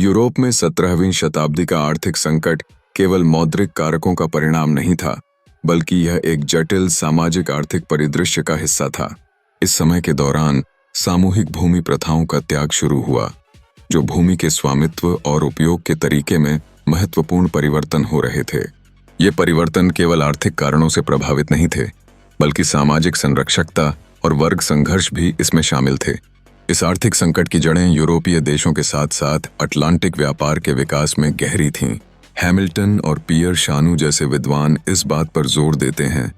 Europe में 17वीं शताब्दी का आर्थिक संकट केवल मौद्रिक कारकों का परिणाम नहीं था, बल्कि यह एक जटिल सामाजिक आर्थिक परिदृश्य का हिस्सा था। इस समय के दौरान सामूहिक भूमि प्रथाओं का त्याग शुरू हुआ, जो भूमि के स्वामित्व और उपयोग के तरीके में महत्वपूर्ण परिवर्तन हो रहे थे। ये परिवर्तन केवल आर्थिक कारणों से प्रभावित नहीं थे, बल्कि सामाजिक संरक्षकता और वर्ग संघर्ष भी इसमें शामिल थे। इस आर्थिक संकट की जड़ें यूरोपीय देशों के साथ साथ अटलांटिक व्यापार के विकास में गहरी थीं। हैमिल्टन और पियर शानू जैसे विद्वान इस बात पर जोर देते हैं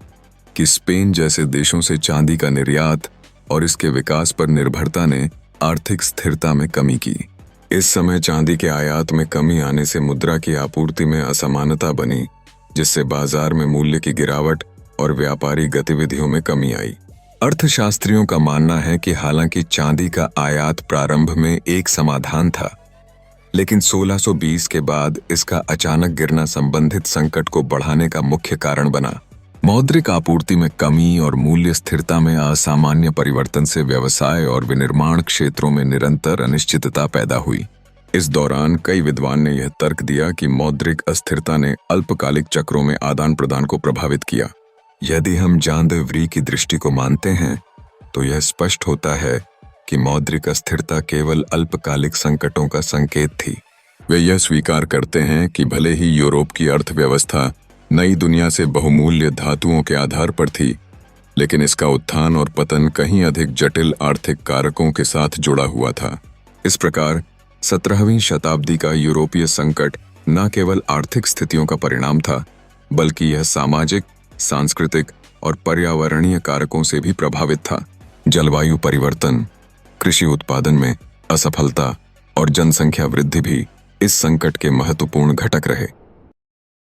कि स्पेन जैसे देशों से चांदी का निर्यात और इसके विकास पर निर्भरता ने आर्थिक स्थिरता में कमी की। इस समय चांदी के आयात में कमी आने से मुद्रा की आपूर्ति में असमानता बनी, जिससे बाजार में मूल्य की गिरावट और व्यापारी गतिविधियों में कमी आई। अर्थशास्त्रियों का मानना है कि हालांकि चांदी का आयात प्रारंभ में एक समाधान था, लेकिन 1620 के बाद इसका अचानक गिरना संबंधित संकट को बढ़ाने का मुख्य कारण बना। मौद्रिक आपूर्ति में कमी और मूल्य स्थिरता में असामान्य परिवर्तन से व्यवसाय और विनिर्माण क्षेत्रों में निरंतर अनिश्चितता पैदा हुई। इस दौरान कई विद्वान ने यह तर्क दिया कि मौद्रिक अस्थिरता ने अल्पकालिक चक्रों में आदान प्रदान को प्रभावित किया। यदि हम जान दे व्री की दृष्टि को मानते हैं, तो यह स्पष्ट होता है कि मौद्रिक अस्थिरता केवल अल्पकालिक संकटों का संकेत थी। वे यह स्वीकार करते हैं कि भले ही यूरोप की अर्थव्यवस्था नई दुनिया से बहुमूल्य धातुओं के आधार पर थी, लेकिन इसका उत्थान और पतन कहीं अधिक जटिल आर्थिक कारकों के साथ जुड़ा हुआ था। इस प्रकार 17वीं शताब्दी का यूरोपीय संकट न केवल आर्थिक स्थितियों का परिणाम था, बल्कि यह सामाजिक, सांस्कृतिक और पर्यावरणीय कारकों से भी प्रभावित था। जलवायु परिवर्तन, कृषि उत्पादन में असफलता और जनसंख्या वृद्धि भी इस संकट के महत्वपूर्ण घटक रहे।